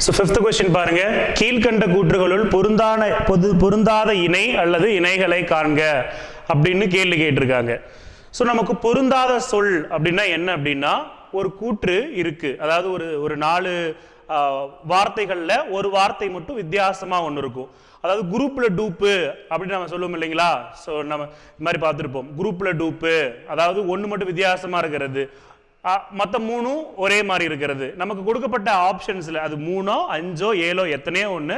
So fifth question பாருங்க, கீழ்கண்ட கூற்றுகளுள் பொருந்தாத இணை அல்லது இணைகளை காண்க அப்படின்னு கேள்வி கேட்டிருக்காங்க. ஸோ நமக்கு பொருந்தாத சொல் அப்படின்னா என்ன அப்படின்னா, ஒரு கூற்று இருக்கு, அதாவது ஒரு 4 வார்த்தைகள்ல ஒரு வார்த்தை மட்டும் வித்தியாசமா ஒன்று இருக்கும். அதாவது குரூப்ல டூப்பு அப்படின்னு நம்ம சொல்லுவோம் இல்லைங்களா. ஸோ நம்ம இது மாதிரி பார்த்துருப்போம், குரூப்ல டூப்பு, அதாவது ஒன்று மட்டும் வித்தியாசமா இருக்கிறது, மற்ற 3 ஒரே மாதிரி இருக்கிறது. நமக்கு கொடுக்கப்பட்ட ஆப்ஷன்ஸ்ல அது 3, 5, 7 எத்தனையோ ஒன்று,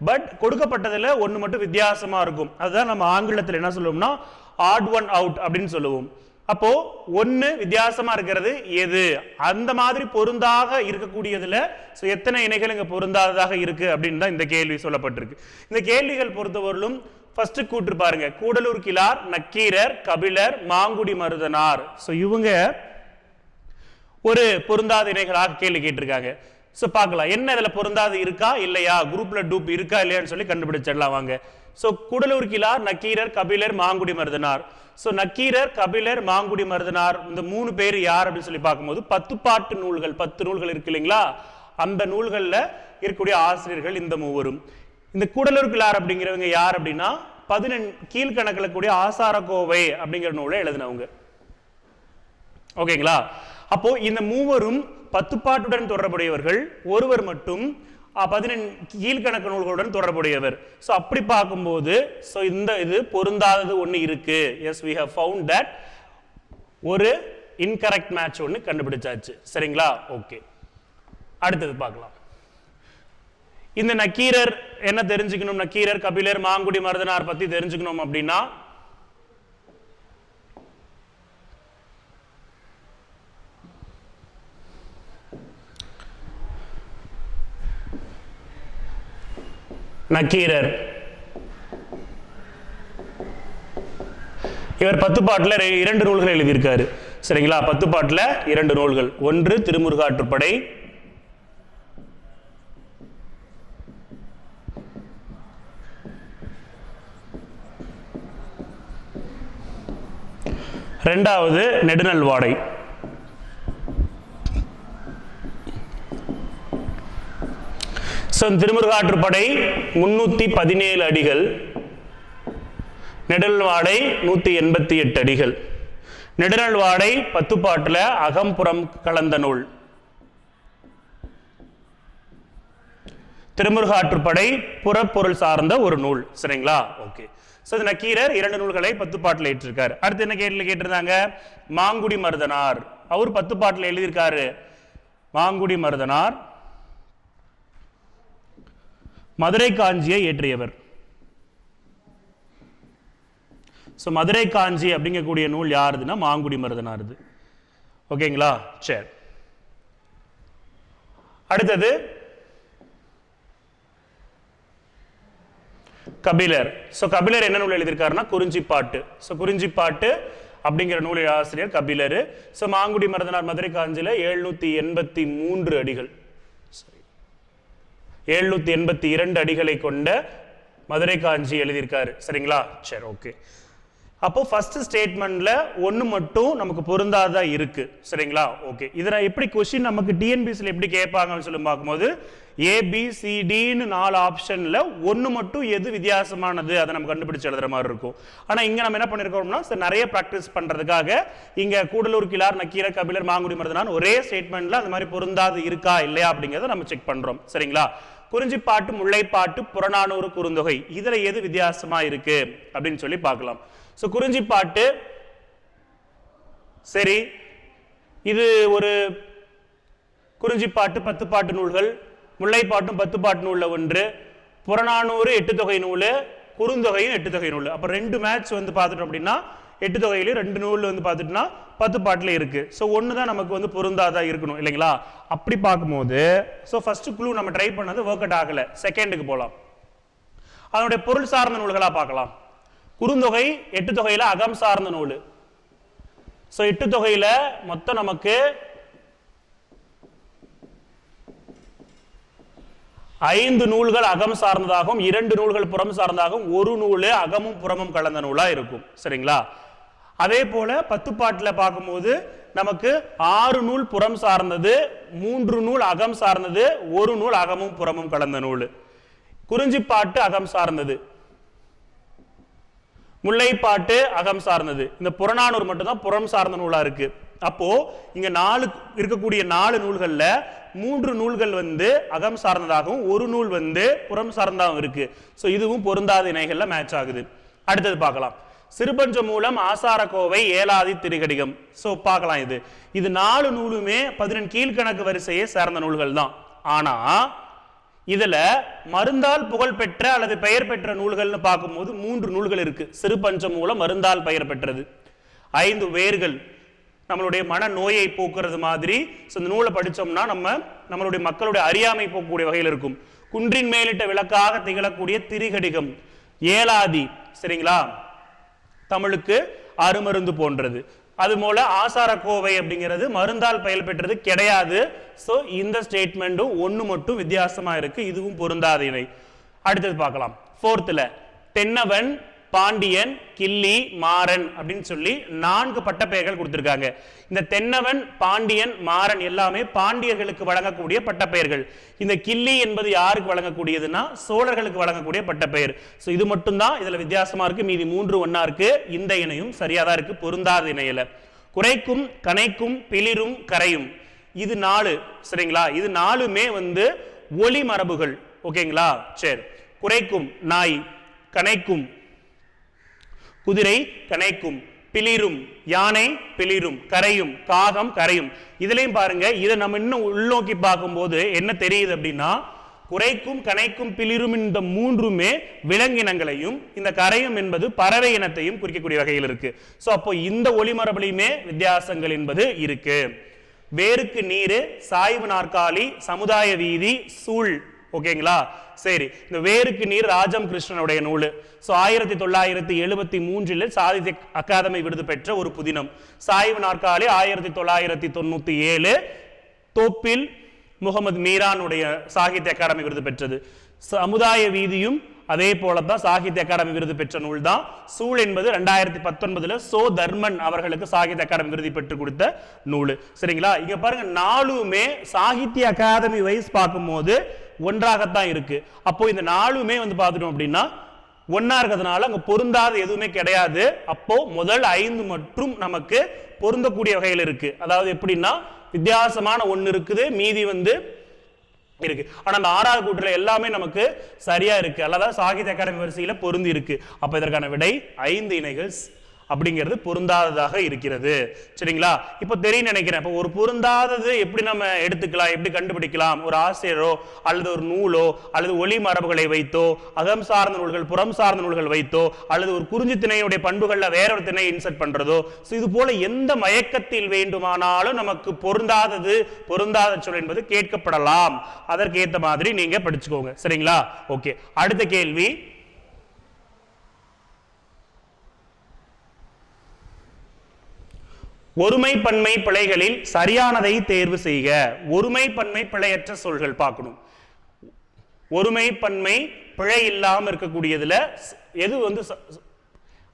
பட் கொடுக்கப்பட்டதுல ஒன்று மட்டும் வித்தியாசமா இருக்கும். அதுதான் நம்ம ஆங்கிலத்தில் என்ன சொல்லுவோம்னா ஆட் ஒன் அவுட் அப்படின்னு சொல்லுவோம். அப்போ ஒன்று வித்தியாசமா இருக்கிறது எது, அந்த மாதிரி பொருந்தாக இருக்கக்கூடியதுல எத்தனை இணைகள் இங்க பொருந்தாததாக இருக்கு அப்படின்னு தான் இந்த கேள்வி சொல்லப்பட்டிருக்கு. இந்த கேள்விகள் பொறுத்தவரையிலும் ஃபர்ஸ்ட் கூற்று பாருங்க, கூடலூர் கிழார், நக்கீரர், கபிலர், மாங்குடி மருதனார். ஸோ இவங்க ஒரு பொருந்தாத இணைகளாக கேள்வி கேட்டிருக்காங்க. ஸோ பார்க்கலாம் என்ன இதுல பொருந்தாது இருக்கா இல்லையா, குரூப்ல டூப் இருக்கா இல்லையான்னு சொல்லி கண்டுபிடிச்சிடலாம் வாங்க. ஸோ கூடலூர் கிழார், நக்கீரர், கபிலர், மாங்குடி மருதனார். ஸோ நக்கீரர், கபிலர், மாங்குடி மருதனார் இந்த 3 பேர் யார் அப்படின்னு சொல்லி பார்க்கும்போது 10 பாட்டு நூல்கள், 10 நூல்கள் இருக்கு இல்லைங்களா, அந்த நூல்களில் இருக்கக்கூடிய ஆசிரியர்கள் இந்த 3. இந்த கூடலூர் கிழார் அப்படிங்கிறவங்க யார் அப்படின்னா 11 கீழ்கணக்கில் கூடிய ஆசாரக்கோவை அப்படிங்கிற நூலை எழுதினவங்க. ஓகேங்களா. அப்போ இந்த 3 10 பாட்டுடன் தொடர்புடையவர்கள், ஒருவர் மட்டும் 11 கீழ்கணக்கு நூல்களுடன் தொடர்புடையவர். ஸோ அப்படி பார்க்கும்போது ஸோ இந்த இது பொருந்தாதது ஒன்று இருக்கு. Yes, we have found that ஒரு இன்கரெக்ட் மேட்ச் ஒன்று கண்டுபிடிச்சாச்சு. சரிங்களா. ஓகே, அடுத்தது பார்க்கலாம். இந்த நக்கீரர் என்ன தெரிஞ்சுக்கணும், நக்கீரர், கபிலர், மாங்குடி மருதனார் பத்தி தெரிஞ்சுக்கணும் அப்படின்னா நக்கீரர் இவர் 10 பாட்டுல 2 நூல்கள் எழுதியிருக்காரு. சரிங்களா. 10 பாட்டுல 2 நூல்கள், ஒன்று திருமுருகாற்றுப்படை, இரண்டாவது நெடுநல்வாடை. திருமுருகாற்றுப்படை 317 அடிகள், நெடுநல்வாடை 188 அடிகள். நெடுநல்வாடை 10 பாட்டுல அகம்புறம் கலந்த நூல், திருமுருகாற்றுப்படை புறப்பொருள் சார்ந்த ஒரு நூல். சரிங்களா. ஓகே. நக்கீரர் 2 நூல்களை 10 பாட்டுல ஏற்றிருக்காரு. அடுத்து என்ன கேட்டிருந்தாங்க, மாங்குடி மருதனார், அவர் 10 பாட்டுல எழுதியிருக்காரு. மாங்குடி மருதனார் மதுரை காஞ்சியை ஏற்றியவர். மதுரை காஞ்சி அப்படிங்கக்கூடிய நூல் யாருதுன்னா மாங்குடி மருதனாருது. ஓகேங்களா. சரி, அடுத்தது கபிலர். கபிலர் என்ன நூல் எழுதியிருக்காருன்னா குறிஞ்சிப்பாட்டு. குறிஞ்சிப்பாட்டு அப்படிங்கிற நூல் ஆசிரியர் கபிலர். மாங்குடி மருதனார் மதுரை காஞ்சியில 783 அடிகள், 782 அடிகளை கொண்ட மதுரை காஞ்சி எழுதியிருக்காரு. சரிங்களா. சரி, ஓகே. அப்போ ஃபர்ஸ்ட் ஸ்டேட்மெண்ட்ல ஒன்று மட்டும் நமக்கு பொருந்தாததா இருக்கு. சரிங்களா. ஓகே. இதில் எப்படி கொஸ்டின் நமக்கு டிஎன்பிசியில் எப்படி கேட்பாங்கன்னு சொல்லி பார்க்கும்போது ஏபிசிடின்னு 4 ஆப்ஷன்ல ஒன்று மட்டும் எது வித்தியாசமானது அதை நம்ம கண்டுபிடிச்சு எழுதுற மாதிரி இருக்கும். ஆனால் இங்கே நம்ம என்ன பண்ணியிருக்கோம்னா நிறைய ப்ராக்டிஸ் பண்ணுறதுக்காக இங்கே கூடலூர் கிழார், நக்கீரர், கபிலர், மாங்குடி மருதனார் ஒரே ஸ்டேட்மெண்ட்ல அந்த மாதிரி பொருந்தாது இருக்கா இல்லையா அப்படிங்கிறத நம்ம செக் பண்ணுறோம். சரிங்களா. குறிஞ்சிப்பாட்டு, முல்லைப்பாட்டு, புறநானூறு, குறுந்தொகை இதுல எது வித்தியாசமா இருக்கு அப்படின்னு சொல்லி பார்க்கலாம். குறிஞ்சிப்பாட்டு சரி, இது ஒரு குறிஞ்சிப்பாட்டு 10 பாட்டு நூல்கள், முல்லைப்பாட்டும் 10 பாட்டு நூல்ல ஒன்று, புறநானூறு 8 தொகை நூல், குறுந்தொகையும் 8 தொகை நூல். அப்ப 2 மேட்ச் பார்த்துட்டோம் அப்படின்னா 8 தொகையிலும் 2 நூல் பார்த்துட்டுனா 10 பாட்டுல இருக்கு. ஒன்று தான் நமக்கு பொருந்தாதா இருக்கணும் இல்லைங்களா. அப்படி பார்க்கும்போது ஃபர்ஸ்ட் குழு நம்ம ட்ரை பண்ணது ஒர்க் அவுட் ஆகல. செகண்டுக்கு போகலாம். அதனுடைய பொருள் சார்ந்த நூல்களா பார்க்கலாம். குறுந்தொகை 8 தொகையில அகம் சார்ந்த நூல். 8 தொகையில மொத்தம் நமக்கு 5 நூல்கள் அகம் சார்ந்ததாகவும் 2 நூல்கள் புறம் சார்ந்ததாகவும் 1 நூல் அகமும் புறமும் கலந்த நூலா இருக்கும். சரிங்களா. அதே போல 10 பாட்டில் பார்க்கும்போது நமக்கு 6 நூல் புறம் சார்ந்தது, 3 நூல் அகம் சார்ந்தது, 1 நூல் அகமும் புறமும் கலந்த நூல். குறிஞ்சிப்பாட்டு அகம் சார்ந்தது, முல்லைப்பாட்டு அகம் சார்ந்தது. இந்த புறநானூறு மட்டும்தான் புறம் சார்ந்த நூலா இருக்கு. அப்போ இங்க இருக்கக்கூடிய 4 நூல்கள்ல 3 நூல்கள் அகம் சார்ந்ததாகவும் 1 நூல் புறம் சார்ந்ததாகவும் இருக்கு. ஸோ இதுவும் பொருந்தாத இணைகள்ல மேட்ச் ஆகுது. அடுத்தது பார்க்கலாம். சிறுபஞ்ச மூலம், ஆசாரக்கோவை, ஏலாதி, திரிகடிகம். ஸோ பார்க்கலாம். இது 4 நூலுமே 11 கீழ்கணக்கு வரிசையை சேர்ந்த நூல்கள் தான். ஆனா இதுல மருந்தால் புகழ் பெற்ற அல்லது பெயர் பெற்ற நூல்கள்னு பார்க்கும்போது 3 நூல்கள் இருக்கு. சிறுபஞ்ச மூலம் மருந்தால் பெயர் பெற்றது. 5 வேர்கள் நம்மளுடைய மன நோயை போக்குறது மாதிரி. இந்த நூலை படிச்சோம்னா நம்மளுடைய மக்களுடைய அறியாமை போக்கக்கூடிய வகையில் இருக்கும். குன்றின் மேலிட்ட விளக்காக திகழக்கூடிய திரிகடிகம், ஏலாதி, சரிங்களா, தமிழுக்கு அருமருந்து போன்றது. அதுபோல ஆசாரக்கோவை அப்படிங்கிறது மருந்தால் பெயர் பெற்றது கிடையாது. ஸோ இந்த ஸ்டேட்மெண்ட்டும் 1 மட்டும் வித்தியாசமா இருக்கு. இதுவும் பொருந்தாத இணை. அடுத்தது பார்க்கலாம். 4th தென்னவன், பாண்டியன், கிள்ளி, மாறன் அப்படின்னு சொல்லி 4 பட்டப்பெயர்கள் கொடுத்திருக்காங்க. இந்த தென்னவன், பாண்டியன், மாறன் எல்லாமே பாண்டியர்களுக்கு வழங்கக்கூடிய பட்டப்பெயர்கள். இந்த கிள்ளி என்பது யாருக்கு வழங்கக்கூடியதுன்னா சோழர்களுக்கு வழங்கக்கூடிய பட்டப்பெயர். ஸோ இது மட்டும்தான் இதுல வித்தியாசமா இருக்கு. மீதி 3 ஒன்னா இருக்கு. இந்த இணையும் சரியாதான் இருக்கு, பொருந்தாத இணையில. குறைக்கும், கணைக்கும், பிளிரும், கரையும், இது 4. சரிங்களா? இது 4மே ஒலி மரபுகள். ஓகேங்களா? சரி. குறைக்கும் நாய், கணைக்கும் குதிரை, கணைக்கும், பிளிரும் யானை, பிளிரும், கரையும் காகம், கரையும். இதுலயும் பாருங்க, இதை நம்ம இன்னும் உள்நோக்கி பார்க்கும்போது என்ன தெரியுது அப்படின்னா, குறைக்கும், கணைக்கும், பிளிரும் இந்த 3மே விலங்கினங்களையும், இந்த கரையும் என்பது பறவை இனத்தையும் குறிக்கக்கூடிய வகையில் இருக்கு. ஸோ அப்போ இந்த ஒளிமரபுலையுமே வித்தியாசங்கள் என்பது இருக்கு. வேருக்கு நீரு, சாய்வு நாற்காலி, சமுதாய வீதி, சூழ். ஓகேங்களா? சரி. இந்த வேருக்கு நீர் ராஜம் கிருஷ்ணனுடைய நூல். 1973 சாகித்ய அகாதமி விருது பெற்ற ஒரு புதினம். சாய்வு நாற்காலி 1997 தோப்பில் முகமது மீரானுடைய சாகித்ய அகாடமி விருது பெற்றது. சமுதாய வீதியும் அதே போலதான் சாகித்ய அகாடமி விருது பெற்ற நூல் தான். சூழ் என்பது 2019 சோ தர்மன் அவர்களுக்கு சாகித்ய அகாடமி விருது பெற்று கொடுத்த நூல். சரிங்களா? இங்க பாருங்க, 4மே சாகித்ய அகாதமி வைஸ் பார்க்கும்போது ஒன்றாகத்தான் இருக்கு. அப்போ இந்த 4மே பார்த்துட்டோம் அப்படின்னா ஒன்னா இருக்கிறதுனால அங்க பொருந்தாத எதுவுமே கிடையாது. அப்போ முதல் 5 மற்றும் நமக்கு பொருந்தக்கூடிய வகையில் இருக்கு. அதாவது எப்படின்னா வித்தியாசமான ஒன்னு இருக்குது, மீதி இருக்கு. ஆனா அந்த 6வது கூற்றுல எல்லாமே நமக்கு சரியா இருக்கு. அல்லது சாகித்ய அகாடமி வரிசையில பொருந்தி இருக்கு. அப்ப இதற்கான விடை 5 இணைகள் அப்படிங்கிறது பொருந்தாததாக இருக்கிறது. சரிங்களா? இப்ப தெரியும் நினைக்கிறேன். இப்ப ஒரு பொருந்தாதது எப்படி நம்ம எடுத்துக்கலாம், எப்படி கண்டுபிடிக்கலாம்? ஒரு ஆசிரியரோ அல்லது ஒரு நூலோ அல்லது ஒளி மரபுகளை வைத்தோ, அகம் சார்ந்த நூல்கள், புறம் சார்ந்த நூல்கள் வைத்தோ, அல்லது ஒரு குறிஞ்சி திணையுடைய பண்புகள்ல வேற ஒரு திணையை இன்சர்ட் பண்றதோ, இது போல எந்த மயக்கத்தில் வேண்டுமானாலும் நமக்கு பொருந்தாத சொல் என்பது கேட்கப்படலாம். அதற்கேற்ற மாதிரி நீங்க படிச்சுக்கோங்க. சரிங்களா? ஓகே. அடுத்த கேள்வி, ஒருமை பன்மை பிழைகளில் சரியானதை தேர்வு செய்க. ஒருமை பன்மை பிழையற்ற சொல்கள் பார்க்கணும். ஒருமை பன்மை பிழை இல்லாம இருக்கக்கூடியதுல எது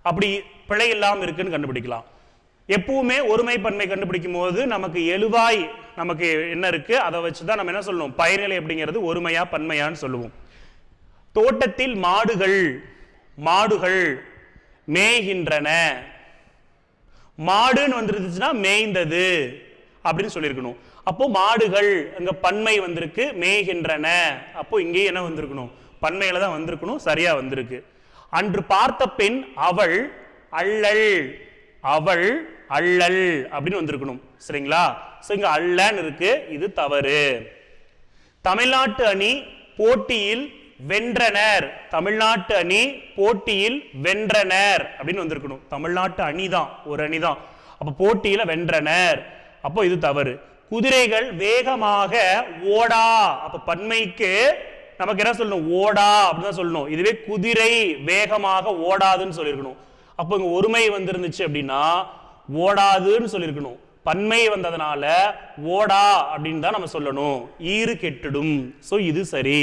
அப்படி பிழை இல்லாம இருக்குன்னு கண்டுபிடிக்கலாம். எப்பவுமே ஒருமை பன்மை கண்டுபிடிக்கும் போது நமக்கு எழுவாய் நமக்கு என்ன இருக்கு அதை வச்சுதான் நம்ம என்ன சொல்லணும், பயிர்களை அப்படிங்கிறது ஒருமையா பன்மையான்னு சொல்லுவோம். தோட்டத்தில் மாடுகள் மேய்கின்றன. மாடுன்னு வந்துருச்சுன்னா மேய்ந்தது அப்படின்னு சொல்லியிருக்கணும். அப்போ மாடுகள் அங்க பன்மை வந்திருக்கு, மேய்கின்றன. அப்போ இங்கே என்ன வந்திருக்கணும், பன்மையில தான் வந்திருக்கணும். சரியா வந்திருக்கு. அன்று பார்த்த பெண் அவள் அள்ளல் அப்படின்னு வந்திருக்கணும். சரிங்களா? இங்க அள்ளன்னு இருக்கு, இது தவறு. தமிழ்நாட்டு அணி போட்டியில் வென்றனர். தமிழ்நாட்டு அணி போட்டியில் வென்றனர் அப்படின்னு வந்திருக்கணும். தமிழ்நாட்டு அணிதான், ஒரு அணிதான். அப்ப போட்டியில வென்றனர், அப்போ இது தவறு. குதிரைகள் வேகமாக ஓடா. அப்ப பன்மைக்கு நமக்கு என்ன சொல்லணும், ஓடா அப்படிதான் சொல்லணும். இதுவே குதிரை வேகமாக ஓடாதுன்னு சொல்லியிருக்கணும். அப்போ இங்க ஒருமை வந்திருந்துச்சு அப்படின்னா ஓடாதுன்னு சொல்லியிருக்கணும். பன்மை வந்ததுனால ஓடா அப்படின்னு தான் நம்ம சொல்லணும். ஈறு கெட்டுடும். சோ இது சரி.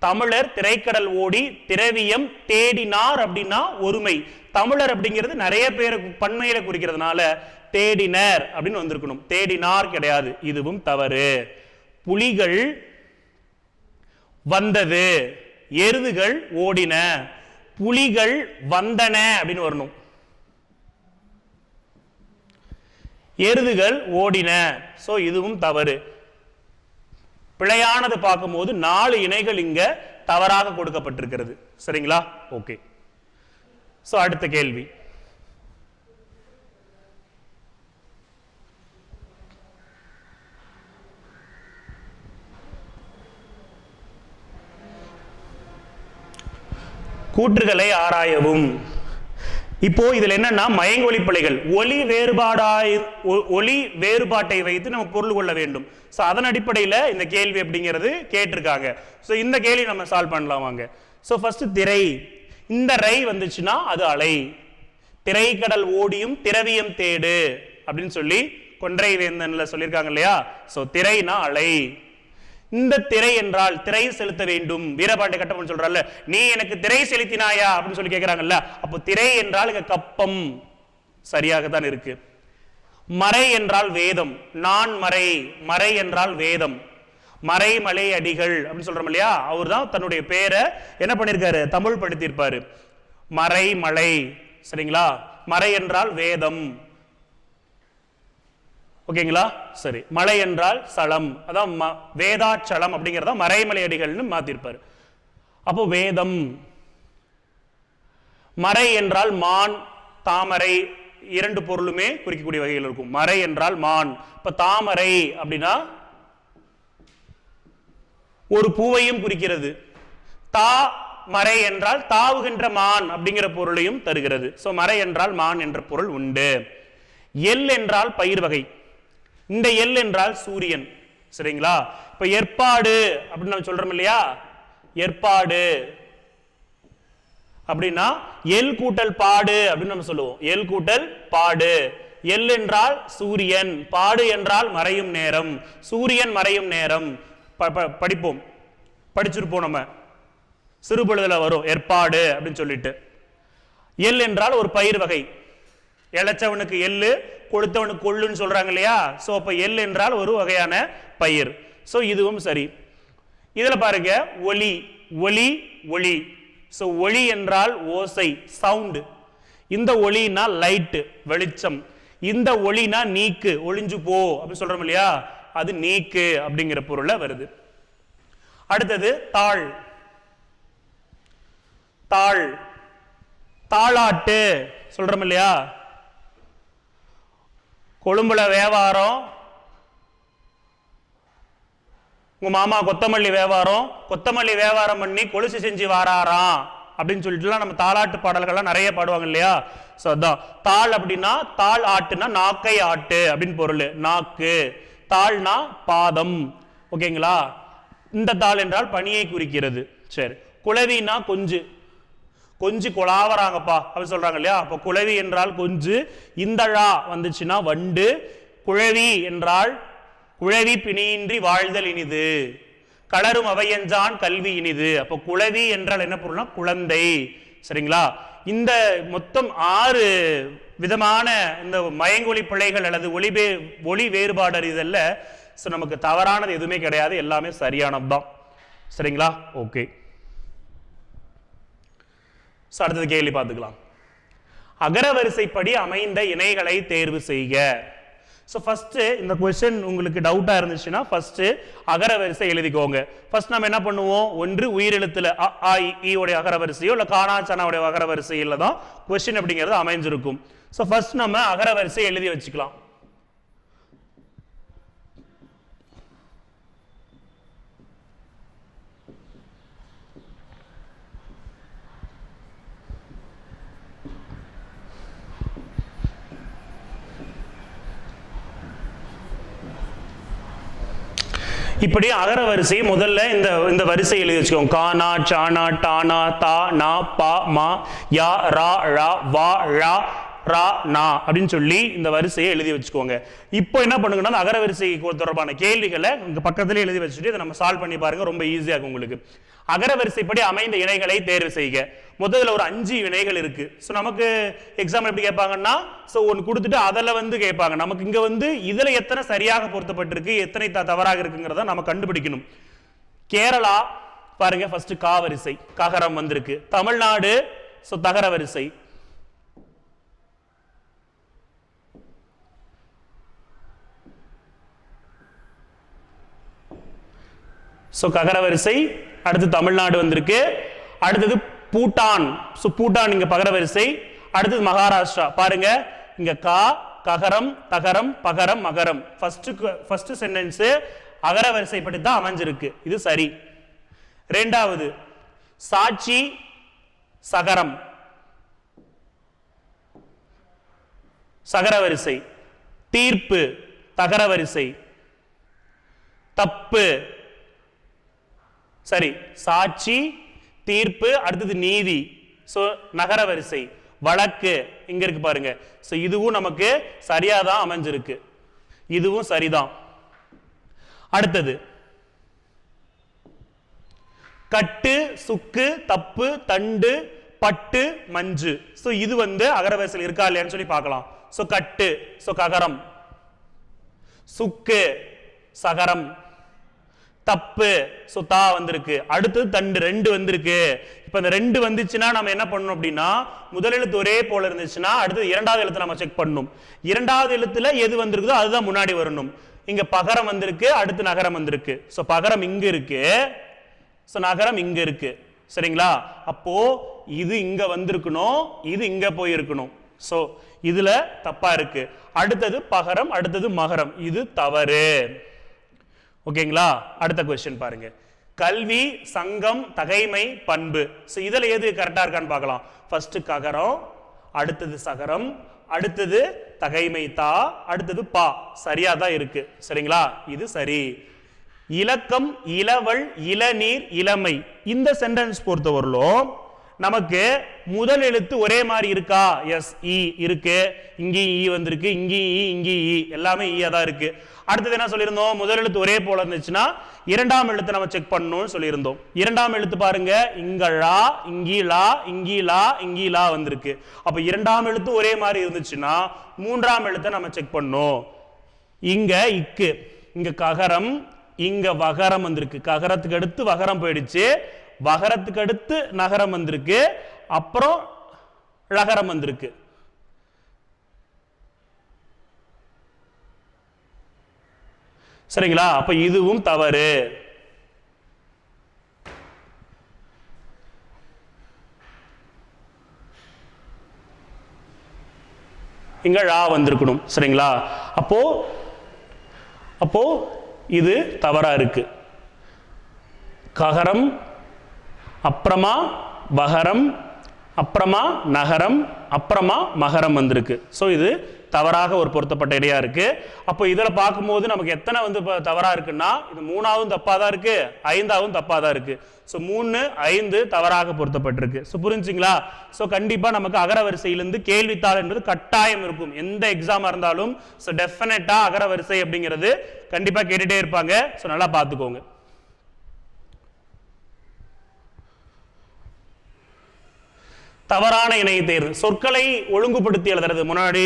தமிழர் திரைக்கடல் ஓடி திரவியம் தேடினார் அப்படின்னா ஒருமை. தமிழர் அப்படிங்கிறது நிறைய பேர் பன்மையில குறிக்கிறதுனால தேடினர் அப்படின்னு வந்திருக்கணும். தேடினார் கிடையாது, இதுவும் தவறு. புலிகள் வந்தது, எருதுகள் ஓடின, புலிகள் வந்தன அப்படின்னு வரணும். எருதுகள் ஓடின, சோ இதுவும் தவறு. பிழையானது பார்க்கும்போது 4 இணைகள் இங்க தவறாக கொடுக்கப்பட்டிருக்கிறது. சரிங்களா? ஓகே. சோ அடுத்த கேள்வி. கூற்றுகளை ஆராயவும். இப்போ இதுல என்னன்னா மயங்கொலி பிழைகள், ஒலி வேறுபாட்டை வைத்து நம்ம பொருள் கொள்ள வேண்டும். ஸோ அதன் அடிப்படையில் இந்த கேள்வி அப்படிங்கிறது கேட்டிருக்காங்க. ஸோ இந்த கேள்வி நம்ம சால்வ் பண்ணலாம் வாங்க. ஸோ ஃபர்ஸ்ட் திரை, இந்த ரை வந்துச்சுன்னா அது அலை. திரைக்கடல் ஓடியும் திரவியம் தேடு அப்படின்னு சொல்லி கொன்றை வேந்தன்ல சொல்லியிருக்காங்க இல்லையா? ஸோ திரைனா அலை. இந்த திரை என்றால் திரை செலுத்த வேண்டும். வீரபாண்டிய கட்டபொம்மன் சொல்றாங்க, நீ எனக்கு திரை செலுத்தினாயா அப்படின்னு சொல்லி கேட்கிறாங்கல்ல. அப்போ திரை என்றால் இங்க கப்பம், சரியாக தான் இருக்கு. மறை என்றால் வேதம், நான் மறை, மறை என்றால் வேதம். மறைமலை அடிகள் அப்படின்னு சொல்றோம் இல்லையா, அவர் தான் தன்னுடைய பேரை என்ன பண்ணிருக்காரு, தமிழ் படுத்திருப்பாரு. மறைமலை, சரிங்களா? மறை என்றால் வேதம், ஓகேங்களா? சரி. மலை என்றால் சலம், அதான் வேதாச்சலம் அப்படிங்கிறத மறைமலை அடிகள்னு மாத்திருப்பாரு. அப்போ வேதம். மறை என்றால் மான், தாமரை, 2 பொருளுமே குறிக்கக்கூடிய வகையில் இருக்கும். மறை என்றால் மான். இப்ப தாமரை அப்படின்னா ஒரு பூவையும் குறிக்கிறது. தா மறை என்றால் தாவுகின்ற மான் அப்படிங்கிற பொருளையும் தருகிறது. சோ மறை என்றால் மான் என்ற பொருள் உண்டு. எல் என்றால் பயிர் வகை. இந்த எல் என்றால் சூரியன், சரிங்களா? இப்ப ஏற்பாடு அப்படின்னு நம்ம சொல்றோம் இல்லையா, ஏற்பாடு அப்படின்னா எல் கூட்டல் பாடு அப்படின்னு நம்ம சொல்லுவோம். எல் கூட்டல் பாடு. எல் என்றால் சூரியன், பாடு என்றால் மறையும் நேரம். சூரியன் மறையும் நேரம் படிப்போம், படிச்சிருப்போம் நம்ம, சிறுபொழுதுல வரும் ஏற்பாடு அப்படின்னு சொல்லிட்டு. எல் என்றால் ஒரு பயிர் வகை. இளைச்சவனுக்கு எள்ளு, கொளுத்தவனுக்கு கொள்ளுன்னு சொல்றாங்க இல்லையா? சோ அப்ப எல் என்றால் ஒரு வகையான பயிர். சோ இதுவும் சரி. இதுல பாருங்க ஒலி, ஒலி, ஒளி. சோ ஒளி என்றால் ஓசை, சவுண்ட். இந்த ஒளினா லைட், வெளிச்சம். இந்த ஒளினா நீக்கு, ஒளிஞ்சு போ அப்படின்னு சொல்றோம் இல்லையா, அது நீக்கு அப்படிங்கிற பொருள்ல வருது. அடுத்தது தாள். தாள், தாளாட்டு சொல்றோம் இல்லையா? கொழும்புல வியாபாரம், உங்க மாமா கொத்தமல்லி வியாபாரம், கொத்தமல்லி வியாபாரம் பண்ணி கொலுசு செஞ்சு வாராராம் அப்படின்னு சொல்லிட்டுலாம் நம்ம தாளாட்டு பாடல்கள்லாம் நிறைய பாடுவாங்க இல்லையா? ஸோ அதான் தாள் அப்படின்னா, தாள் ஆட்டுனா நாக்கை ஆட்டு அப்படின்னு பொருள். நாக்கு. தாள்னா பாதம், ஓகேங்களா? இந்த தாள் என்றால் பனியை குறிக்கிறது. சரி. குளவினா கொஞ்சு, கொஞ்சு கொலாவறாங்கப்பா அப்படின்னு சொல்றாங்க இல்லையா? அப்போ குளவி என்றால் கொஞ்சு. இந்தழா வந்துச்சுன்னா வண்டு. குழவி என்றால் குழவி பிணியின்றி வாழ்தல் இனிது. களரும் அவையஞ்சான் கல்வி இனிது. அப்போ குழவி என்றால் என்ன பொருள்னா குழந்தை, சரிங்களா? இந்த மொத்தம் 6 விதமான இந்த மயங்கொலி பிழைகள் அல்லது ஒளி வேறுபாடு அறிதல்ல நமக்கு தவறானது எதுவுமே கிடையாது, எல்லாமே சரியானது தான், சரிங்களா? ஓகே. அடுத்தது கேள்வி பார்த்துக்கலாம். அகரவரிசைப்படி அமைந்த இணைகளை தேர்வு செய்க. ஸோ ஃபர்ஸ்ட் இந்த கொஸ்டின் உங்களுக்கு டவுட்டா இருந்துச்சுன்னா ஃபர்ஸ்ட் அகரவரிசை எழுதிக்கோங்க. ஃபர்ஸ்ட் நம்ம என்ன பண்ணுவோம், ஒன்று உயிரெழுத்துல அ ஆ இ உடைய அகரவரிசையோ இல்லை காணா சனாவுடைய அகரவரிசையில தான் கொஸ்டின் அப்படிங்கிறது அமைஞ்சிருக்கும். ஸோ ஃபர்ஸ்ட் நம்ம அகரவரிசை எழுதி வச்சுக்கலாம். இப்படி அகர வரிசை முதல்ல இந்த வரிசை எழுதி வச்சுக்கோங்க. கானா சானா டானா தா நா பா மா யா ரா ழா வா ழா ரா நா அப்படின்னு சொல்லி இந்த வரிசையை எழுதி வச்சுக்கோங்க. இப்போ என்ன பண்ணுங்கன்னா அகர வரிசை தொடர்பான கேள்விகளை உங்க பக்கத்துல எழுதி வச்சுட்டு இதை நம்ம சால்வ் பண்ணி பாருங்க. ரொம்ப ஈஸியா இருக்கும் உங்களுக்கு. அகர வரிசைப்படி அமைந்த இணைகளை தேர்வு செய்க. முதல்ல ஒரு 5 இணைகள் இருக்கு. ஸோ நமக்கு எக்ஸாம் எப்படி கேட்பாங்கன்னா ஒன்று கொடுத்துட்டு அதில் கேட்பாங்க. நமக்கு இங்க இதுல எத்தனை சரியாக பொருத்தப்பட்டிருக்கு எத்தனை தவறாக இருக்குங்கிறத நம்ம கண்டுபிடிக்கணும். கேரளா பாருங்க ஃபர்ஸ்ட் கா வரிசை ககரம் வந்திருக்கு. தமிழ்நாடு தகர வரிசை. ககர வரிசை. அடுத்து தமிழ்நாடு வந்திருக்கு. அடுத்தது பூட்டான். பூட்டான் இங்க பகர வரிசை. அடுத்தது மகாராஷ்டிரா பாருங்க இங்க கா ககரம் தகரம் பகரம் மகரம். ஃபர்ஸ்ட் சென்டென்ஸ் அகர வரிசைப்படி தான் அமைஞ்சிருக்கு. இது சரி. இரண்டாவது சாட்சி சகரம் சகர வரிசை. தீர்ப்பு தகர வரிசை. தப்பு சரி. சாட்சி தீர்ப்பு அடுத்தது நீதி நகர வரிசை. வழக்கு இங்க இருக்கு பாருங்க. இதுவும் நமக்கு சரியாதான் அமைஞ்சிருக்கு. இதுவும் சரிதான். அடுத்தது கட்டு சுக்கு தப்பு தண்டு பட்டு மஞ்சு. இது அகர வரிசையில் இருக்கா இல்லையான்னு சொல்லி பார்க்கலாம். கட்டு ககரம். சுக்கு சகரம். தப்பு தா வந்திருக்கு. அடுத்தது தண்டு 2 வந்திருக்கு. இப்ப இந்த 2 வந்துச்சுன்னா நம்ம என்ன பண்ணணும் அப்படின்னா முதல் எழுத்து ஒரே போல இருந்துச்சுன்னா அடுத்து இரண்டாவது எழுத்து நம்ம செக் பண்ணணும். இரண்டாவது எழுத்துல எது வந்திருக்குதோ அதுதான் முன்னாடி வரணும். இங்க பகரம் வந்திருக்கு. அடுத்து நகரம் வந்திருக்கு. பகரம் இங்க இருக்கு. நகரம் இங்க இருக்கு. சரிங்களா? அப்போ இது இங்க வந்திருக்கணும். இது இங்க போயிருக்கணும். இதுல தப்பா இருக்கு. அடுத்தது பகரம் அடுத்தது மகரம். இது தவறு. ஓகேங்களா? அடுத்த क्वेश्चन பாருங்க. கல்வி சங்கம் தகைமை பண்பு. இதுல எது கரெக்டா இருக்கான்னு பார்க்கலாம். ஃபர்ஸ்ட் ககரம் அடுத்தது சகரம் அடுத்தது தகைமை தா அடுத்தது பா. சரியா தான் இருக்கு. சரிங்களா? இது சரி. இலக்கம் இளவல் இளநீர் இளமை. இந்த சென்டென்ஸ் பொறுத்தவரையிலும் நமக்கு முதல் எழுத்து ஒரே மாதிரி இருக்கா? எஸ் இ இருக்கு. இங்கேயும் ஈ வந்திருக்கு. இங்கேயும் ஈ இங்கேயும் ஈ எல்லாமே ஈயா தான் இருக்கு. அடுத்தது என்ன சொல்லியிருந்தோம்? முதல் எழுத்து ஒரே போல இருந்துச்சுன்னா இரண்டாம் எழுத்து நம்ம செக் பண்ணணும்னு சொல்லியிருந்தோம். இரண்டாம் எழுத்து பாருங்க இங்கழா இங்கீலா இங்கீலா இங்கீலா வந்திருக்கு. அப்ப இரண்டாம் எழுத்து ஒரே மாதிரி இருந்துச்சுன்னா மூன்றாம் எழுத்தை நம்ம செக் பண்ணணும். இங்க இக்கு இங்க ககரம் இங்க வகரம் வந்திருக்கு. ககரத்துக்கு அடுத்து வகரம் போயிடுச்சு. வகரத்துக்கு அடுத்து நகரம் வந்திருக்கு. அப்புறம் ழகரம் வந்திருக்கு. சரிங்களா? அப்ப இதுவும் தவறு. இங்க ழா வந்திருக்கணும். சரிங்களா? அப்போ இது தவறா இருக்கு. ககரம் அப்புறமா வகரம் அப்புறமா நகரம் அப்புறமா மகரம் வந்திருக்கு. இது தவறாக ஒரு பொருத்தப்பட்ட இடையா இருக்கு. அப்போ இதுல பார்க்கும்போது நமக்கு எத்தனை தவறா இருக்குன்னா இது 3ஆவும் தப்பா தான் இருக்கு 5ஆவும் தப்பா தான் இருக்கு. 3 5 தவறாக பொருத்தப்பட்டிருக்கு. புரிஞ்சுங்களா? கண்டிப்பா நமக்கு அகர வரிசையிலிருந்து கேள்வித்தாள் என்பது கட்டாயம் இருக்கும். எந்த எக்ஸாமா இருந்தாலும் டெஃபினட்டா அகர வரிசை அப்படிங்கிறது கண்டிப்பா கேட்டுட்டே இருப்பாங்க. நல்லா பார்த்துக்கோங்க. தவறான இணை தேர்வு. சொற்களை ஒழுங்குபடுத்தி எழுதுறது முன்னாடி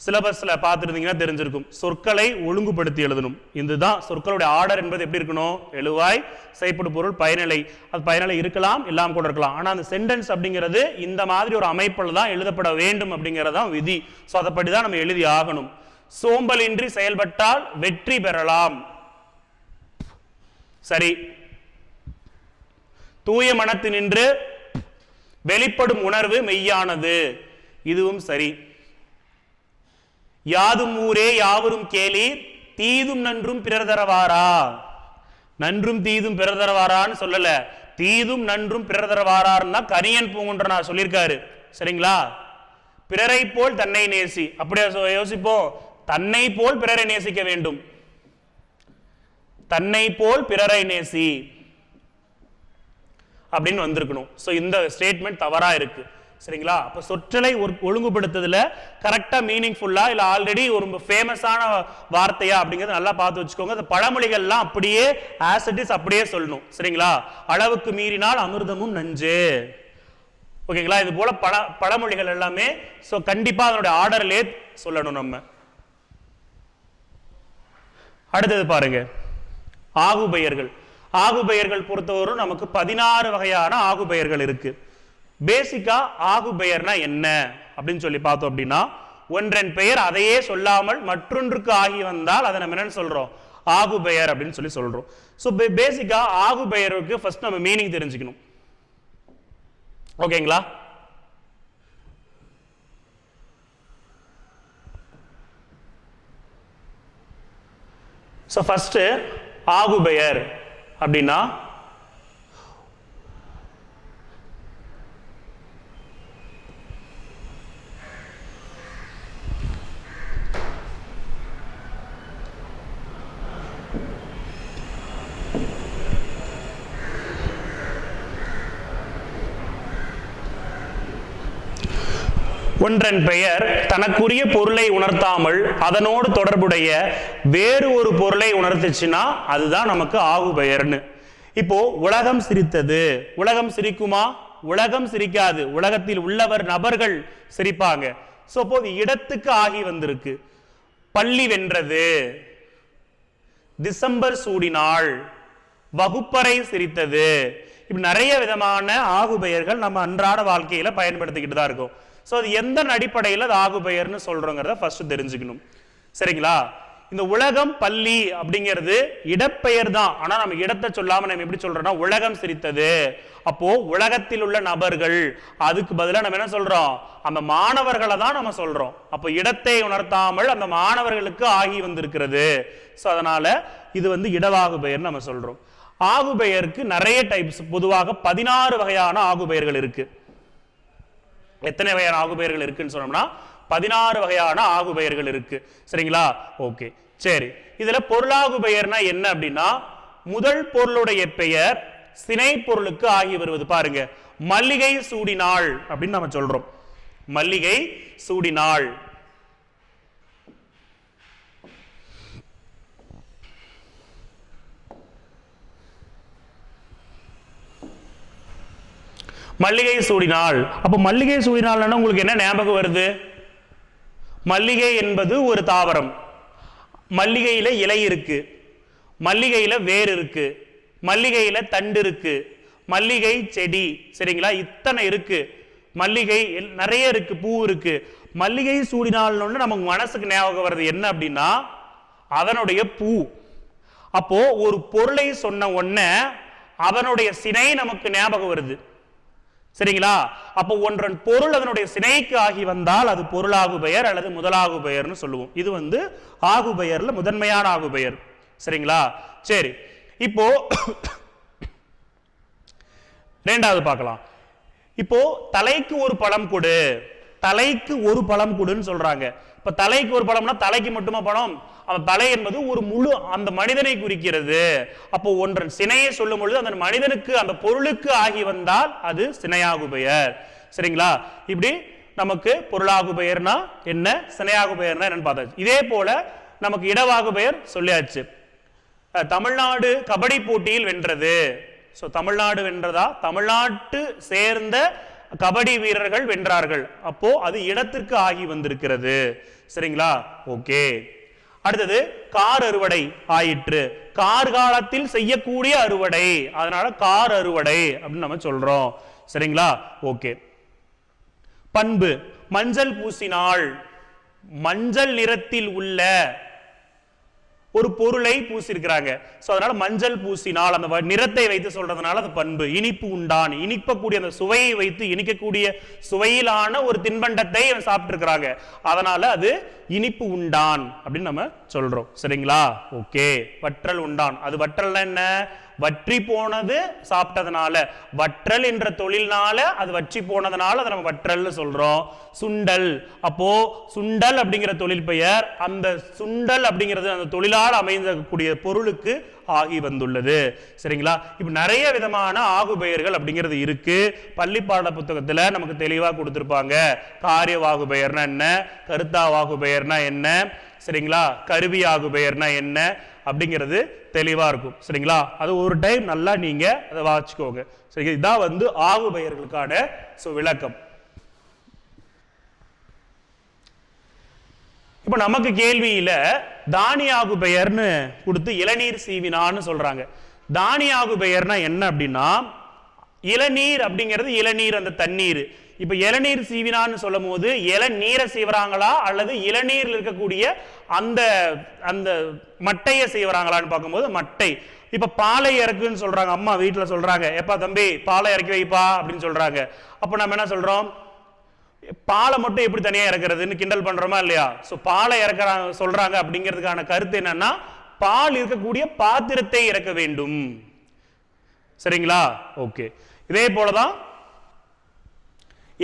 சிலபஸ்ல பார்த்துருந்தீங்கன்னா தெரிஞ்சிருக்கும். சொற்களை ஒழுங்குபடுத்தி எழுதணும். இதுதான் சொற்களுடைய ஆர்டர் என்பது எப்படி இருக்கணும்? எழுவாய் செய்படு பொருள் பயனிலை. அது பயனிலை இருக்கலாம் இல்லாம கூட இருக்கலாம். ஆனா அந்த சென்டென்ஸ் அப்படிங்கிறது இந்த மாதிரி ஒரு அமைப்பில் தான் எழுதப்பட வேண்டும் அப்படிங்கறதான் விதி. அதப்படிதான் நம்ம எழுதி ஆகணும். சோம்பலின்றி செயல்பட்டால் வெற்றி பெறலாம். சரி. தூய மனத்தினின்று வெளிப்படும் உணர்வு மெய்யானது. இதுவும் சரி. யாதும் ஊரே யாவரும் கேளீர் தீதும் நன்றும் பிறர் தரவாரா. நன்றும் தீதும் பிறர் தரவாரான்னு சொல்லல. தீதும் நன்றும் பிறர் தரவாரான்னா கனியன் பூங்குன்றனார் சொல்லியிருக்காரு. சரிங்களா? பிறரை போல் தன்னை நேசி. அப்படியே யோசிப்போம். தன்னை போல் பிறரை நேசிக்க வேண்டும். தன்னை போல் பிறரை நேசி அப்படின்னு வந்திருக்கணும். இந்த ஸ்டேட்மெண்ட் தவறா இருக்கு. சரிங்களா? அப்ப சொற்றலை ஒழுங்குபடுத்துறதுல கரெக்டா மீனிங்ஃபுல்லா இல்ல ஆல்ரெடி ஒரு ஃபேமஸான வார்த்தையா அப்படிங்கறத நல்லா பார்த்து வச்சுக்கோங்க. அந்த பழமொழிகள்லாம் அப்படியே ஆஸ் இட் இஸ் அப்படியே சொல்லணும். சரிங்களா? அளவுக்கு மீறினால் அமிர்தமும் நஞ்சு. ஓகேங்களா? இது போல பழமொழிகள் எல்லாமே கண்டிப்பா அதனுடைய ஆர்டர்லயே சொல்லணும் நம்ம. அடுத்தது பாருங்க, ஆகுபெயர்கள். ஆகுபெயர்கள் பொறுத்தவரை நமக்கு 16 வகையான ஆகுபெயர்கள் இருக்கு. பேசிக்கா ஆகுபெயர்னா என்ன அப்படின்னு சொல்லி பார்த்தோம் அப்படின்னா, ஒன்றன் பெயர் அதையே சொல்லாமல் மற்றொன்றுக்கு ஆகி வந்தால் அதை நம்ம என்னன்னு சொல்றோம்? ஆகுபெயர் அப்படின்னு சொல்லி சொல்றோம். ஸோ பேசிக்கா ஆகுபெயருக்கு ஃபர்ஸ்ட் நம்ம மீனிங் தெரிஞ்சுக்கணும். ஓகேங்களா? ஸோ ஃபர்ஸ்ட் ஆகுபெயர் அப்படின்னா ஒன்றன் பெயர் தனக்குரிய பொருளை உணர்த்தாமல் அதனோடு தொடர்புடைய வேறு ஒரு பொருளை உணர்த்துச்சுன்னா அதுதான் நமக்கு ஆகுபெயர்னு. இப்போ உலகம் சிரித்தது, உலகம் சிரிக்குமா? உலகம் சிரிக்காது. உலகத்தில் உள்ளவர் நபர்கள் சிரிப்பாங்க. சோ அப்போ இடத்துக்கு ஆகி வந்திருக்கு. பள்ளி வென்றது, டிசம்பர் சூடினாள், வகுப்பறை சிரித்தது. இப்படி நிறைய விதமான ஆகுபெயர்கள் நம்ம அன்றாட வாழ்க்கையில பயன்படுத்திக்கிட்டு தான் இருக்கோம். ஸோ அது எந்த அடிப்படையில் அது ஆகுபெயர்னு சொல்றோங்கிறத ஃபர்ஸ்ட் தெரிஞ்சுக்கணும். சரிங்களா? இந்த உலகம் பள்ளி அப்படிங்கிறது இடப்பெயர் தான். ஆனா நம்ம இடத்தை சொல்லாம நம்ம எப்படி சொல்றோம்னா உலகம் சிரித்தது. அப்போ உலகத்தில் உள்ள நபர்கள், அதுக்கு பதிலாக நம்ம என்ன சொல்றோம்? அந்த மாணவர்களை தான் நம்ம சொல்றோம். அப்போ இடத்தை உணர்த்தாமல் அந்த மாணவர்களுக்கு ஆகி வந்திருக்கிறது. ஸோ அதனால இது இடவாகுபெயர் நம்ம சொல்றோம். ஆகுபெயருக்கு நிறைய டைப்ஸ், பொதுவாக 16 வகையான ஆகுபெயர்கள் இருக்கு. எத்தனை வகையான ஆகுபெயர்கள் இருக்குன்னு சொன்னோம்னா 16 வகையான ஆகுபெயர்கள் இருக்கு. சரிங்களா? ஓகே, சரி. இதுல பொருளாகுபெயர்னா என்ன அப்படின்னா, முதல் பொருளுடைய பெயர் சினை பொருளுக்கு ஆகி வருவது. பாருங்க, மல்லிகை சூடினாள் அப்படின்னு நம்ம சொல்றோம். மல்லிகை சூடினாள். மல்லிகை சூடினாள். அப்ப மல்லிகை சூடினாள்னா உங்களுக்கு என்ன ஞாபகம் வருது? மல்லிகை என்பது ஒரு தாவரம். மல்லிகையில இலை இருக்கு, மல்லிகையில வேர் இருக்கு, மல்லிகையில தண்டு இருக்கு, மல்லிகை செடி. சரிங்களா? இத்தனை இருக்கு. மல்லிகை நிறைய இருக்கு, பூ இருக்கு. மல்லிகை சூடினாள்னு நமக்கு மனசுக்கு ஞாபகம் வருது என்ன அப்படின்னா அதனுடைய பூ. அப்போ ஒரு பொருளை சொன்ன உடனே அதனுடைய சினை நமக்கு ஞாபகம் வருது. சரிங்களா? அப்போ ஒன்றன் பொருள் அதனுடைய சினைக்கு ஆகி வந்தால் அது பொருளாகுபெயர் அல்லது முதலாகுபெயர்னு சொல்லுவோம். இது ஆகுபெயர்ல முதன்மையான ஆகுபெயர். சரிங்களா? சரி, இப்போ ரெண்டாவது பார்க்கலாம். இப்போ தலைக்கு ஒரு பழம் கொடு, தலைக்கு ஒரு பழம் கொடுன்னு சொல்றாங்க. இப்ப தலைக்கு ஒரு பழம்னா தலைக்கு மட்டுமா பழம்? அந்த தலை என்பது ஒரு முழு அந்த மனிதனை குறிக்கிறது. அப்போ ஒன்றன் சினையை சொல்லும் பொழுது அந்த மனிதனுக்கு அந்த பொருளுக்கு ஆகி வந்தால் அது சினையாகுபெயர். சரிங்களா? இப்படி நமக்கு பொருளாகுபெயர்னா என்ன, சினையாகுபெயர்னா என்னன்னு பார்த்தாச்சு. இதே போல நமக்கு இடவாகுபெயர் சொல்லியாச்சு. தமிழ்நாடு கபடி போட்டியில் வென்றது. சோ தமிழ்நாடு வென்றதா? தமிழ்நாட்டு சேர்ந்த கபடி வீரர்கள் வென்றார்கள். அப்போ அது இடத்திற்கு ஆகி வந்திருக்கிறது. சரிங்களா? ஓகே. அடுத்தது கார் அறுவடை ஆயிற்று. கார் காலத்தில் செய்யக்கூடிய அறுவடை, அதனால கார் அறுவடை அப்படின்னு நம்ம சொல்றோம். சரிங்களா? ஓகே. பண்பு, மஞ்சள் பூசினாள். மஞ்சள் நிறத்தில் உள்ள ஒரு பொருளை பூசிருக்கிறாங்க. சோ அதனால மஞ்சள் பூசினால் அந்த நிறத்தை வைத்து சொல்றதுனால அது பண்பு. இனிப்பு உண்டான், இனிப்பக்கூடிய அந்த சுவையை வைத்து இனிக்கக்கூடிய சுவையிலான ஒரு தின்பண்டத்தை சாப்பிட்டு இருக்கிறாங்க, அதனால அது இனிப்பு உண்டான் அப்படின்னு நம்ம சொல்றோம். சரிங்களா? ஓகே. வற்றல் உண்டான், அது வற்றல்னா என்ன? வற்றி போனது சாப்பிட்டதுனால, வற்றல் என்ற தொழில்னால அது வற்றி போனதுனால அதை நம்ம வற்றல்னு சொல்றோம். சுண்டல், அப்போ சுண்டல் அப்படிங்கிற தொழில் பெயர் அந்த சுண்டல் அப்படிங்கிறது அந்த தொழிலால் அமைந்தக்கூடிய பொருளுக்கு ஆகி வந்துள்ளது. சரிங்களா? இப்ப நிறைய விதமான ஆகு பெயர்கள் அப்படிங்கிறது இருக்கு. பள்ளி பாட புத்தகத்துல நமக்கு தெளிவா கொடுத்திருப்பாங்க. காரிய வாகு பெயர்னா என்ன, கருத்தா வாகு பெயர்னா என்ன, சரிங்களா, கருவி ஆகு பெயர்னா என்ன அப்படிங்கிறது தெளிவா இருக்கும். சரிங்களா? அது ஒரு டைம் நல்லா நீங்க அதை வாசிக்கோங்க. சரி, இதான் வந்து ஆகு பெயர்களுக்கான விளக்கம். இப்ப நமக்கு கேள்வியில தானியாகு பெயர்னு கொடுத்து இளநீர் சீவினான்னு சொல்றாங்க. தானியாகு பெயர்னா என்ன அப்படின்னா, இளநீர் அப்படிங்கிறது இளநீர், அந்த தண்ணீர். இப்ப இளநீர் சீவினான்னு சொல்லும் போது இளநீரை சீவராங்களா அல்லது இளநீர்ல இருக்கக்கூடிய அந்த அந்த மட்டையை செய்வராங்களான்னு பார்க்கும்போது மட்டை. இப்ப பாலை இறக்குன்னு சொல்றாங்க, அம்மா வீட்டுல சொல்றாங்க, எப்பா தம்பி பாலை இறக்கி வைப்பா அப்படின்னு சொல்றாங்க. அப்ப நம்ம என்ன சொல்றோம், பாலை மட்டும் எப்படி தனியா இறக்குறதுன்னு கிண்டல் பண்றோமா இல்லையா? சோ பாலை இறக்குறாங்க சொல்றாங்க அப்படிங்கிறதுக்கான கருத்து என்னன்னா, பால் இருக்கக்கூடிய பாத்திரத்தை இறக்க வேண்டும். சரிங்களா? ஓகே. இதே போலதான்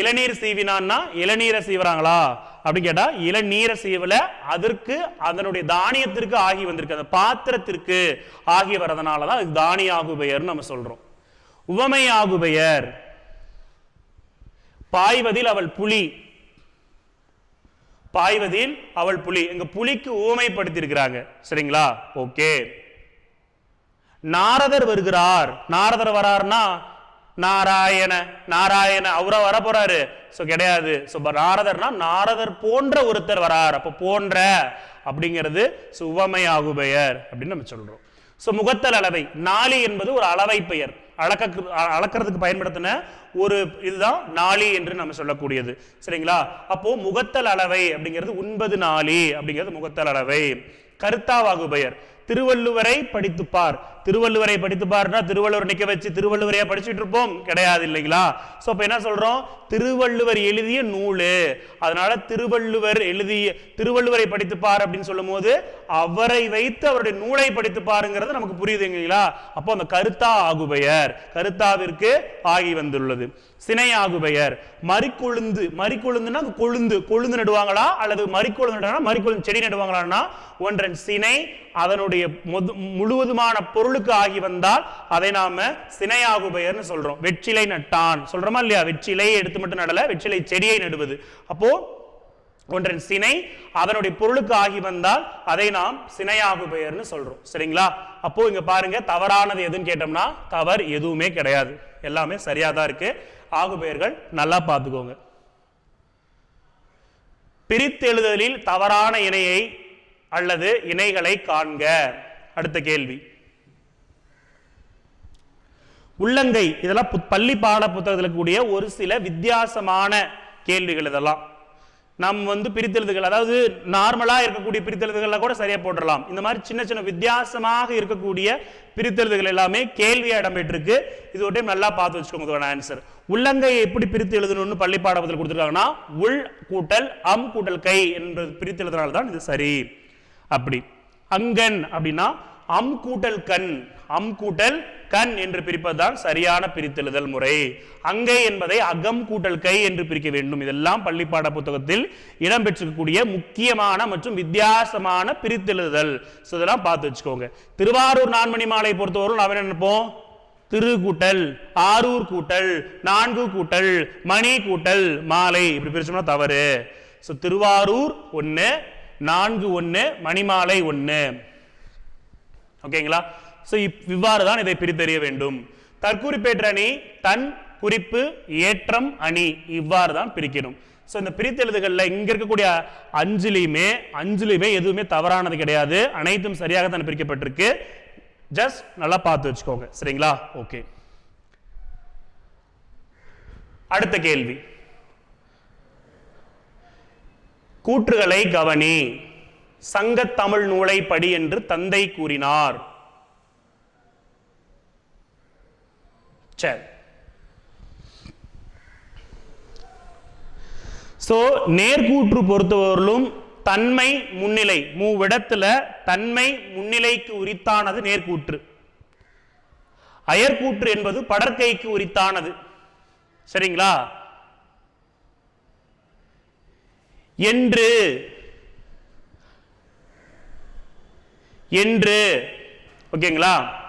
இளநீர் சீவினான்னா இளநீரை சீவராங்களா அப்படின்னு கேட்டா இளநீரை சீவல, அதற்கு அதனுடைய தானியத்திற்கு ஆகி வந்திருக்கு, அந்த பாத்திரத்திற்கு ஆகி வரதுனாலதான் அது தானியாகு பெயர் நம்ம சொல்றோம். உவமை ஆகு பெயர், பாய்வதில் அவள் புலி, பாய்வதில் அவள் புலி, எங்க புலிக்கு ஊமைப்படுத்தி இருக்கிறாங்க. சரிங்களா? ஓகே. நாரதர் வருகிறார், நாரதர் வரார்னா நாராயண, நாராயண அவரா வர போறாரு கிடையாது. நாரதர்னா நாரதர் போன்ற ஒருத்தர் வரார், அப்ப போன்ற அப்படிங்கிறது உவமையாகு பெயர் அப்படின்னு நம்ம சொல்றோம். முகத்தல் அளவை, நாளி என்பது ஒரு அளவை பெயர், அளக்கிறதுக்கு பயன்படுத்தின ஒரு இதுதான் நாளி என்று நம்ம சொல்லக்கூடியது. சரிங்களா? அப்போ முகத்தல் அளவை அப்படிங்கிறது 9 நாளி அப்படிங்கிறது முகத்தல் அளவை. கருத்தாவாகு பெயர், திருவள்ளுவரை படித்துப்பார், திருவள்ளுவரை படித்துப்பார்னா திருவள்ளுவர் நிக்க வச்சு திருவள்ளுவரையா படிச்சுட்டு இருப்போம் கிடையாது இல்லைங்களா? சோ அப்ப என்ன சொல்றோம், திருவள்ளுவர் எழுதிய நூலு, அதனால திருவள்ளுவர் எழுதிய திருவள்ளுவரை படித்துப்பார் அப்படின்னு சொல்லும் போது அவரை வைத்து அவருடைய நூலை படித்து பாருங்கிறது நமக்கு புரியுதுங்களா? அப்போ அந்த கருத்தா ஆகு பெயர் கருத்தாவிற்கு ஆகி வந்துள்ளது. சினை ஆகு பெயர், மறிக்கொழுந்து, மறிக்கொழுந்துன்னா கொழுந்து, கொழுந்து நடுவாங்களா அல்லது மறிக்கொழுந்து மறிக்கொழுந்து செடி நடுவாங்களான்னா ஒன்றன் சினை அதனுடைய முழுவதுமான பொருளுக்கு ஆகி வந்தால் அதை நாம சினையாகு பெயர்னு சொல்றோம். வெற்றிலை நட்டான் சொல்றோமா இல்லையா? வெற்றிலை எடுத்து மட்டும் நடல, வெற்றிலை செடியை நடுவது. அப்போ ஒன்றன் சினை அதனுடைய பொருளுக்கு ஆகி வந்தால் அதை நாம் சினையாகு பெயர்னு சொல்றோம். சரிங்களா? அப்போ இங்க பாருங்க, தவறானது எதுன்னு கேட்டோம்னா தவறு எதுவுமே கிடையாது, எல்லாமே சரியாதான் இருக்கு. ஆகு பெயர்கள் நல்லா பார்த்துக்கோங்க. பிரித்தெழுதலில் தவறான இணையை அல்லது இணைகளை காண்க. அடுத்த கேள்வி, உள்ளங்கை. இதெல்லாம் பள்ளி பாட புத்தகத்தில் கூடிய ஒரு சில வித்தியாசமான கேள்விகள். இதெல்லாம் நாம் பிரித்தெழுதுகள், அதாவது நார்மலா இருக்கக்கூடிய பிரித்தெழுதுகள் கூட சரியா போட்டுடலாம். இந்த மாதிரி சின்ன சின்ன வித்தியாசமாக இருக்கக்கூடிய பிரித்தெழுதுகள் எல்லாமே கேள்வியா இடம்பெற்றிருக்கு. இது ஒரு டைம் நல்லா பார்த்து வச்சுக்கோங்க ஆன்சர். உள்ளங்கையை எப்படி பிரித்து எழுதணும்னு பள்ளி பாடத்தில் கொடுத்துருக்காங்கன்னா உள் கூட்டல் அம் கூட்டல் கை என்பது பிரித்து எழுதினால்தான் இது சரி. அப்படி அங்கன் அப்படின்னா அம் கூட்டல் கண், அம் கூட்டல் கண் என்று பிரிப்பதுதான் சரியான பிரித்தெழுதல் முறை. அங்கை என்பதை அகம் கூட்டல் கை என்று பிரிக்க வேண்டும். இதெல்லாம் பள்ளிப்பாட புத்தகத்தில் இடம்பெற்றிருக்கக்கூடிய முக்கியமான மற்றும் வித்தியாசமான பிரித்தெழுதல். இதெல்லாம் பார்த்து வச்சுக்கோங்க. திருவாரூர் நான்மணி மாலை பொறுத்தவரை நாம் என்ன நினைப்போம், திரு கூட்டல் ஆரூர் கூட்டல் நான்கு கூட்டல் மணி கூட்டல் மாலை இப்படி பிரிச்சோம்னா தவறு. திருவாரூர் 1, 4 1, மணிமாலை 1. ஓகேங்களா? இவ்வாறு தான் இதை பிரித்தறிய வேண்டும். தற்குறிப்பேற்ற அணி, தன் குறிப்பு ஏற்றம் அணி, இவ்வாறு தான் பிரிக்கணும். இந்த பிரித்தெழுதுகள்ல இங்க இருக்கக்கூடிய அஞ்சுலையுமே எதுவுமே தவறானது கிடையாது, அனைத்தும் சரியாக தான் பிரிக்கப்பட்டிருக்கு. ஜஸ்ட் நல்லா பார்த்து வச்சுக்கோங்க. சரிங்களா? ஓகே. அடுத்த கேள்வி, கூற்றுகளை கவனி. சங்க தமிழ் நூலை படி என்று தந்தை கூறினார். சரி, நேர்கூற்று பொறுத்தவரையிலும் தன்மை முன்னிலை, மூவிடத்துல தன்மை முன்னிலைக்கு உரித்தானது நேர்கூற்று. அயர்கூற்று என்பது படற்கைக்கு உரித்தானது. சரிங்களா? என்று என்று ஓகேங்களா?